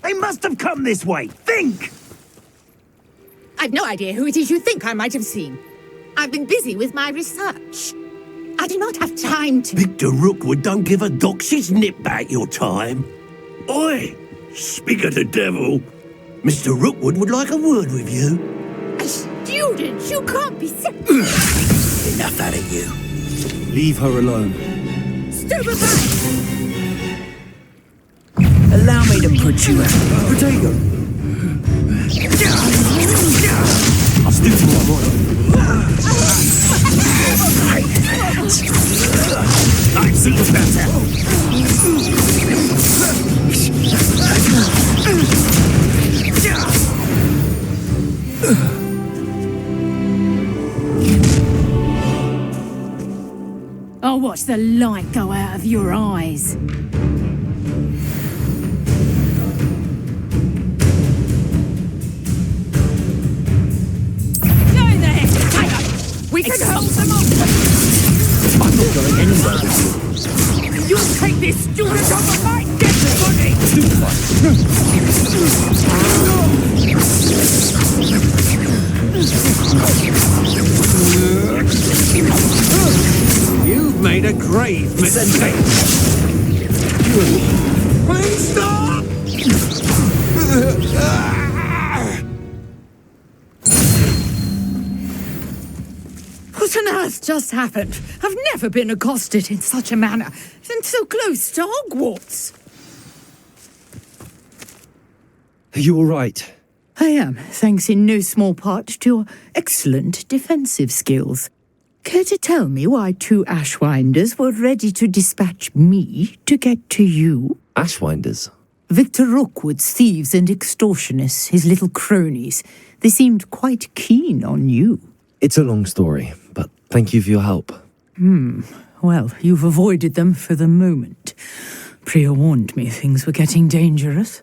They must have come this way. Think! I've no idea who it is you think I might have seen. I've been busy with my research. I do not have time to... Victor Rookwood don't give a doxy's nip back your time. Oi! Speak of the devil. Mr. Rookwood would like a word with you. A student? You can't be sick. Enough out of you. Leave her alone. Stupefy! Allow me to put you out. Potato. I'll stick to my royal. I'm super better. I'll watch the light go out of your eyes. We can hold them off! I'm not going anywhere with you. You'll take this student off of my dead body! You've made a grave mistake. Please stop! What on earth just happened? I've never been accosted in such a manner, and so close to Hogwarts. Are you all right? I am, thanks in no small part to your excellent defensive skills. Care to tell me why 2 Ashwinders were ready to dispatch me to get to you? Ashwinders? Victor Rookwood's thieves and extortionists, his little cronies. They seemed quite keen on you. It's a long story, but thank you for your help. Well, you've avoided them for the moment. Priya warned me things were getting dangerous.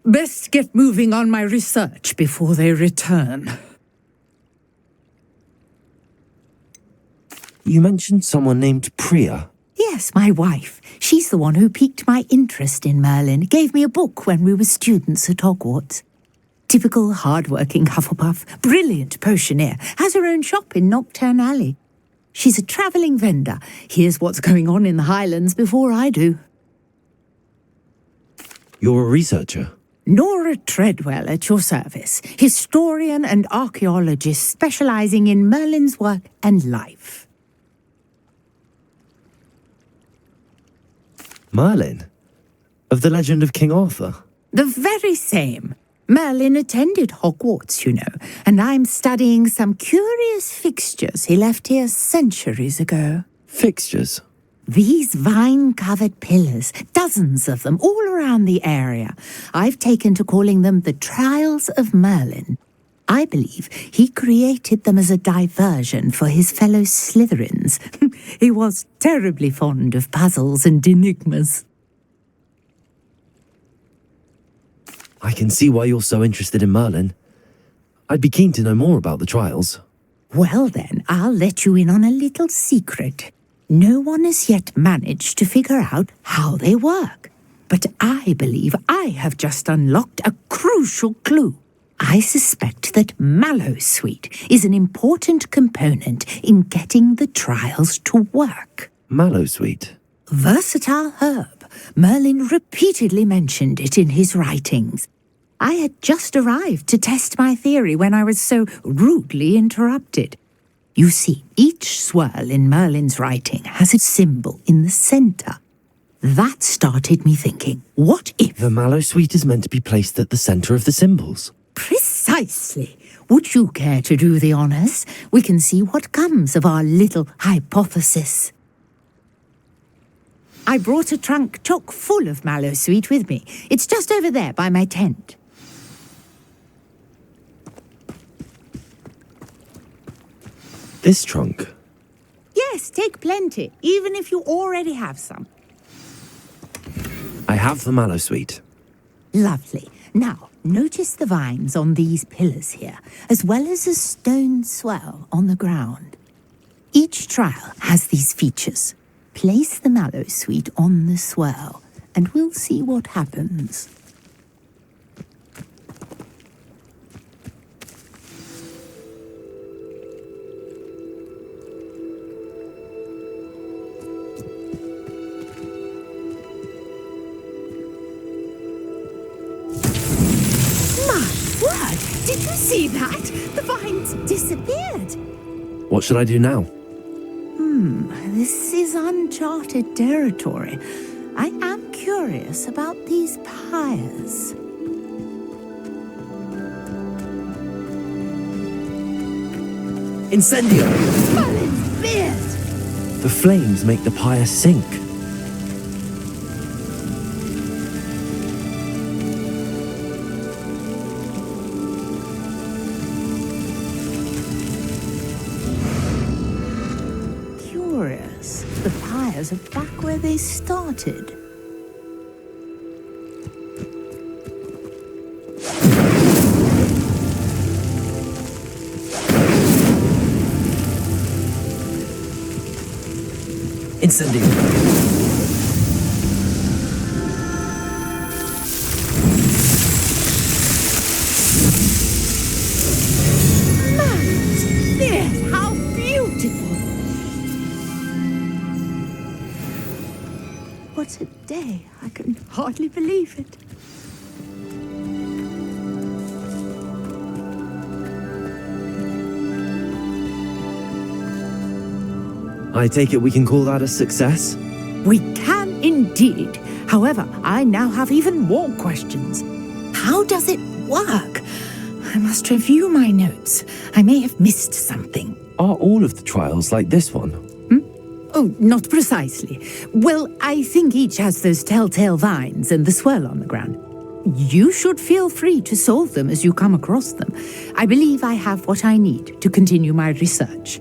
Best get moving on my research before they return. You mentioned someone named Priya. Yes, my wife. She's the one who piqued my interest in Merlin. Gave me a book when we were students at Hogwarts. Typical hard-working Hufflepuff, brilliant potioneer, has her own shop in Nocturne Alley. She's a travelling vendor. Hears what's going on in the Highlands before I do. You're a researcher? Nora Treadwell at your service, historian and archaeologist specialising in Merlin's work and life. Merlin? Of the legend of King Arthur? The very same. Merlin attended Hogwarts, you know, and I'm studying some curious fixtures he left here centuries ago. Fixtures? These vine-covered pillars, dozens of them, all around the area. I've taken to calling them the Trials of Merlin. I believe he created them as a diversion for his fellow Slytherins. He was terribly fond of puzzles and enigmas. I can see why you're so interested in Merlin. I'd be keen to know more about the trials. Well then, I'll let you in on a little secret. No one has yet managed to figure out how they work. But I believe I have just unlocked a crucial clue. I suspect that Mallowsweet is an important component in getting the trials to work. Mallowsweet? Versatile herb. Merlin repeatedly mentioned it in his writings. I had just arrived to test my theory when I was so rudely interrupted. You see, each swirl in Merlin's writing has a symbol in the centre. That started me thinking, what if... The Mallowsweet is meant to be placed at the centre of the symbols. Precisely. Would you care to do the honours? We can see what comes of our little hypothesis. I brought a trunk chock full of Mallowsweet with me. It's just over there by my tent. This trunk? Yes, take plenty, even if you already have some. I have the Mallowsweet. Lovely. Now, notice the vines on these pillars here, as well as a stone swell on the ground. Each trial has these features. Place the Mallowsweet on the swell, and we'll see what happens. See that? The vines disappeared. What should I do now? This is uncharted territory. I am curious about these pyres. Incendio! Merlin's beard! The flames make the pyre sink. Curious. The pyres are back where they started. Incendio! Yes, how beautiful! What a day. I can hardly believe it. I take it we can call that a success? We can indeed. However, I now have even more questions. How does it work? I must review my notes. I may have missed something. Are all of the trials like this one? Oh, not precisely. Well, I think each has those telltale vines and the swirl on the ground. You should feel free to solve them as you come across them. I believe I have what I need to continue my research.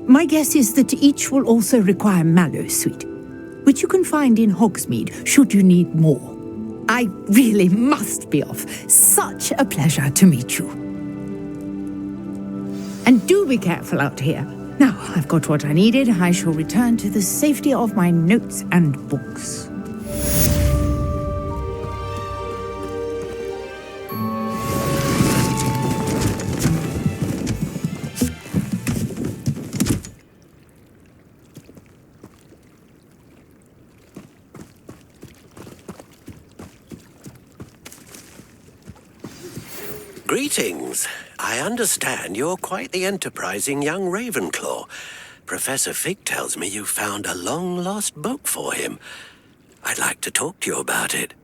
My guess is that each will also require mallow sweet, which you can find in Hogsmeade should you need more. I really must be off. Such a pleasure to meet you. And do be careful out here. Now, I've got what I needed. I shall return to the safety of my notes and books. Greetings. I understand you're quite the enterprising young Ravenclaw. Professor Fig tells me you found a long-lost book for him. I'd like to talk to you about it.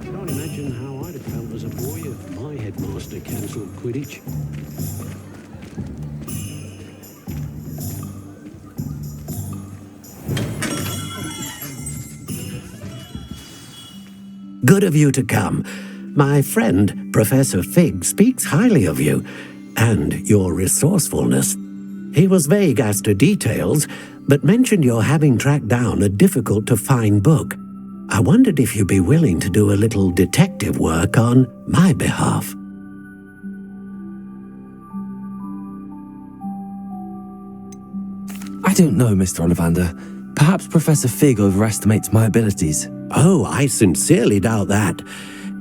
Can't imagine how I'd have felt as a boy if my headmaster cancelled Quidditch. Good of you to come. My friend, Professor Fig, speaks highly of you and your resourcefulness. He was vague as to details, but mentioned your having tracked down a difficult-to-find book. I wondered if you'd be willing to do a little detective work on my behalf. I don't know, Mr. Ollivander. Perhaps Professor Fig overestimates my abilities. Oh, I sincerely doubt that.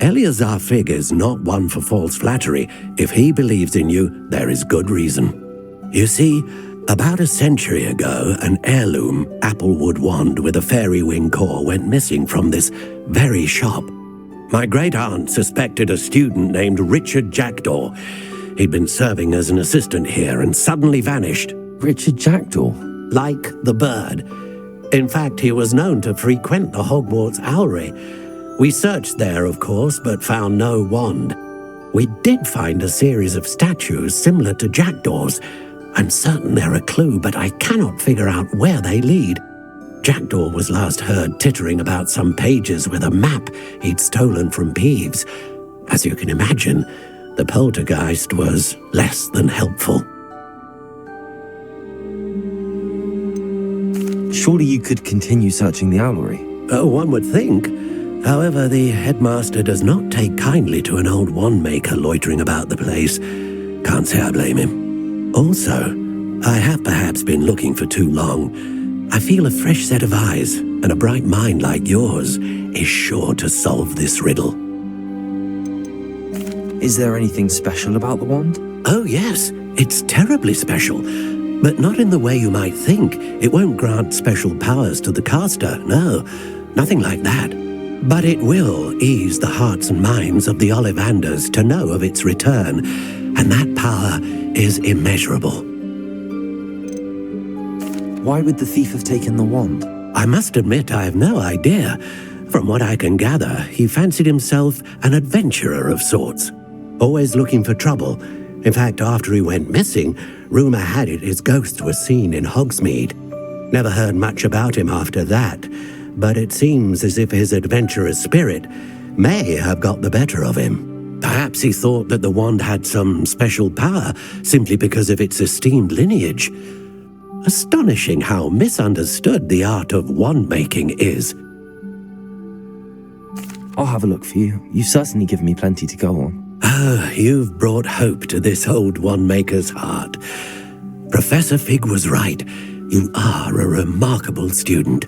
Eleazar Fig is not one for false flattery. If he believes in you, there is good reason. You see, about a century ago, an heirloom applewood wand with a fairy wing core went missing from this very shop. My great-aunt suspected a student named Richard Jackdaw. He'd been serving as an assistant here and suddenly vanished. Richard Jackdaw? Like the bird. In fact, he was known to frequent the Hogwarts Owlery. We searched there, of course, but found no wand. We did find a series of statues similar to Jackdaw's. I'm certain they're a clue, but I cannot figure out where they lead. Jackdaw was last heard tittering about some pages with a map he'd stolen from Peeves. As you can imagine, the poltergeist was less than helpful. Surely you could continue searching the owlery. Oh, one would think. However, the headmaster does not take kindly to an old wand maker loitering about the place. Can't say I blame him. Also, I have perhaps been looking for too long. I feel a fresh set of eyes, and a bright mind like yours is sure to solve this riddle. Is there anything special about the wand? Oh yes, it's terribly special. But not in the way you might think. It won't grant special powers to the caster, no, nothing like that. But it will ease the hearts and minds of the Ollivanders to know of its return, and that power is immeasurable. Why would the thief have taken the wand? I must admit I have no idea. From what I can gather, he fancied himself an adventurer of sorts, always looking for trouble. In fact, after he went missing, rumour had it his ghost was seen in Hogsmeade. Never heard much about him after that, but it seems as if his adventurous spirit may have got the better of him. Perhaps he thought that the wand had some special power simply because of its esteemed lineage. Astonishing how misunderstood the art of wand-making is. I'll have a look for you. You've certainly given me plenty to go on. Ah, you've brought hope to this old wand-maker's heart. Professor Fig was right. You are a remarkable student.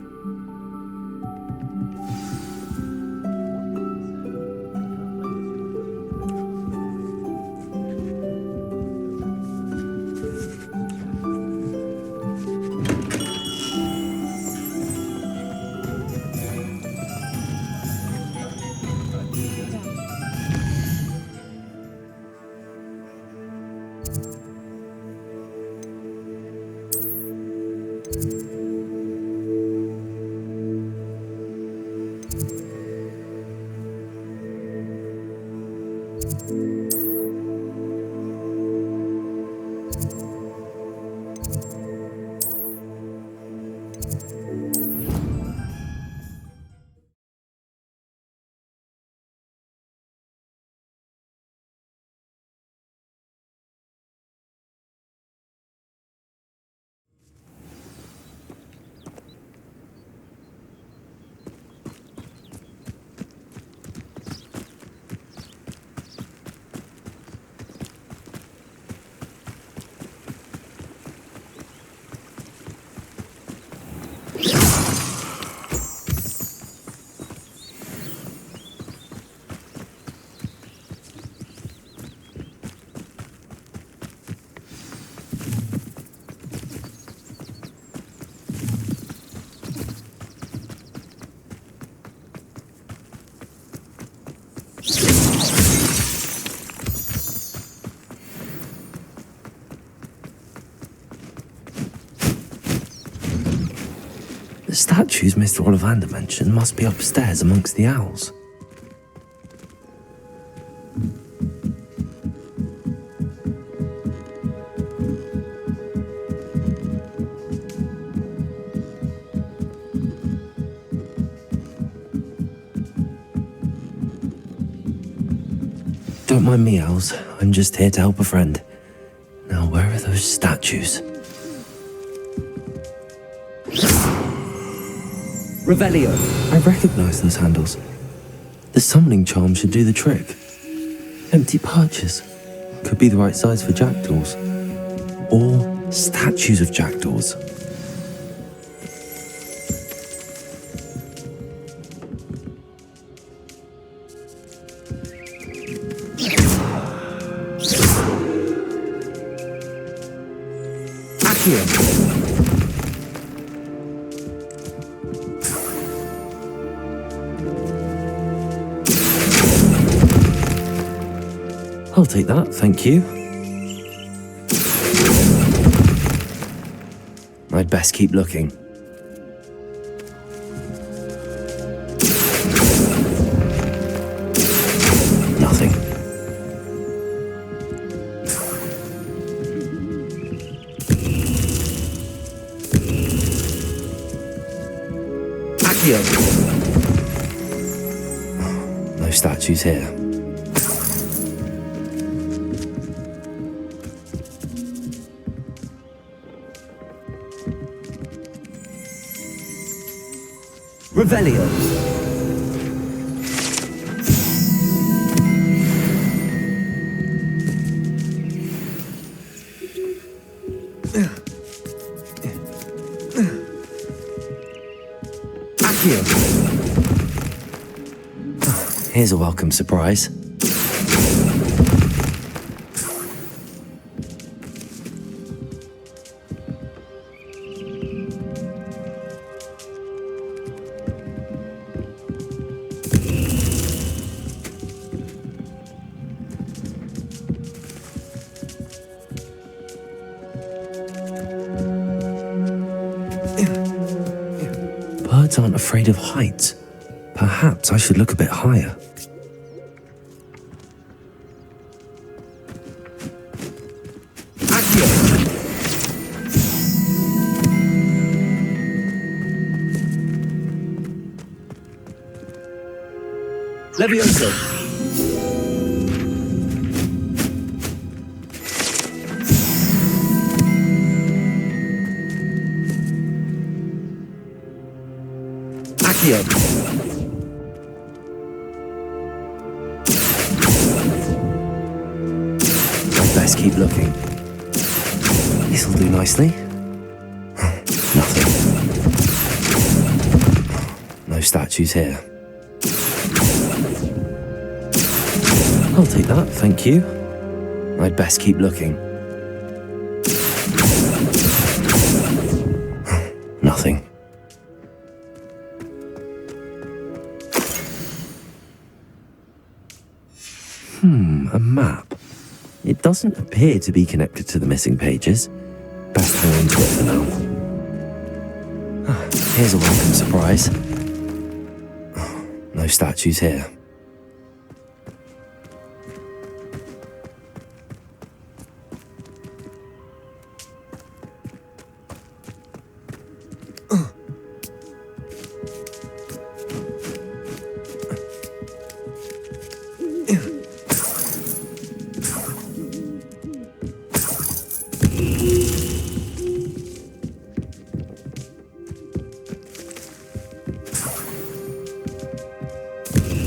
The statues Mr. Ollivander mentioned must be upstairs amongst the owls. Don't mind me, owls. I'm just here to help a friend. Now, where are those statues? Revelio. I recognize those handles. The summoning charm should do the trick. Empty perches. Could be the right size for jackdaws. Or statues of jackdaws. Accio. I'll take that, thank you. I'd best keep looking. Nothing. Accio! No statues here. Revelio. Accio. Here's a welcome surprise. Birds aren't afraid of heights. Perhaps I should look a bit higher. Accio. Levioso. Accio. I'd best keep looking. This'll do nicely. Nothing. No statues here. I'll take that, thank you. I'd best keep looking. Nothing. A map. It doesn't appear to be connected to the missing pages. Best hang on to it for now. Here's a welcome surprise. No statues here.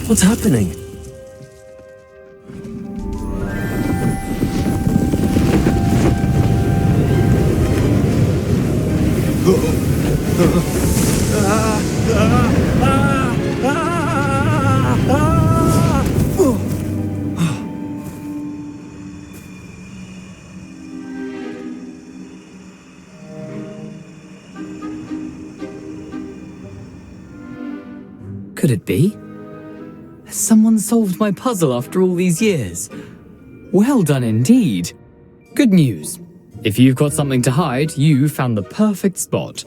What's happening? Could it be? Has someone solved my puzzle after all these years? Well done indeed. Good news. If you've got something to hide, you found the perfect spot.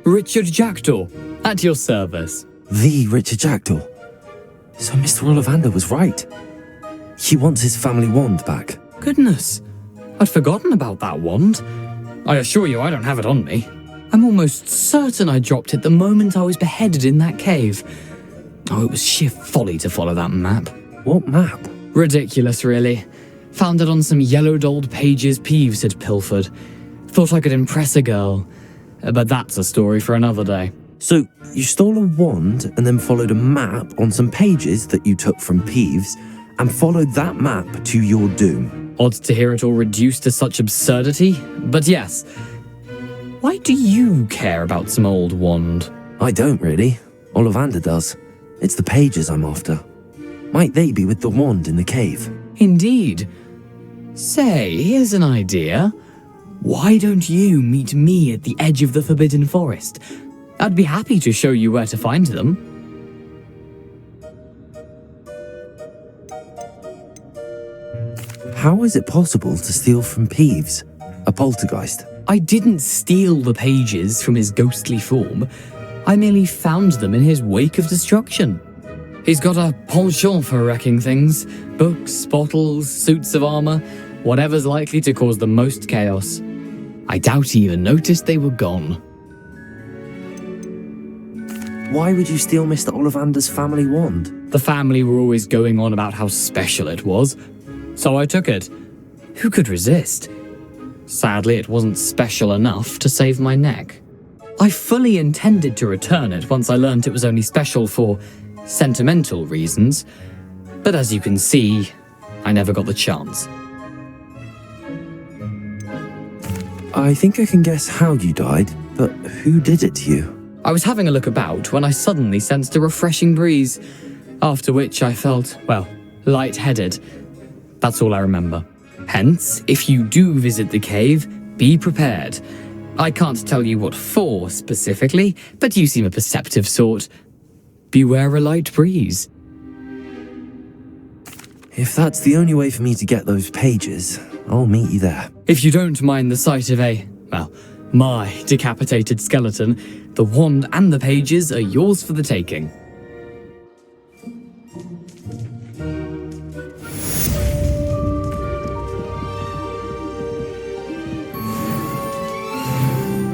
Richard Jackdaw, at your service. The Richard Jackdaw. So Mr. Ollivander was right. He wants his family wand back. Goodness, I'd forgotten about that wand. I assure you I don't have it on me. I'm almost certain I dropped it the moment I was beheaded in that cave. Oh, it was sheer folly to follow that map. What map? Ridiculous, really. Found it on some yellowed old pages Peeves had pilfered. Thought I could impress a girl. But that's a story for another day. So you stole a wand and then followed a map on some pages that you took from Peeves and followed that map to your doom. Odd to hear it all reduced to such absurdity, but yes. Why do you care about some old wand? I don't really. Ollivander does. It's the pages I'm after. Might they be with the wand in the cave? Indeed. Say, here's an idea. Why don't you meet me at the edge of the Forbidden Forest? I'd be happy to show you where to find them. How is it possible to steal from Peeves, a poltergeist? I didn't steal the pages from his ghostly form. I merely found them in his wake of destruction. He's got a penchant for wrecking things. Books, bottles, suits of armor, whatever's likely to cause the most chaos. I doubt he even noticed they were gone. Why would you steal Mr. Ollivander's family wand? The family were always going on about how special it was, so I took it. Who could resist? Sadly, it wasn't special enough to save my neck. I fully intended to return it once I learned it was only special for sentimental reasons, but as you can see, I never got the chance. I think I can guess how you died, but who did it to you? I was having a look about when I suddenly sensed a refreshing breeze, after which I felt, well, lightheaded. That's all I remember. Hence, if you do visit the cave, be prepared. I can't tell you what for specifically, but you seem a perceptive sort. Beware a light breeze. If that's the only way for me to get those pages, I'll meet you there. If you don't mind the sight of my decapitated skeleton, the wand and the pages are yours for the taking.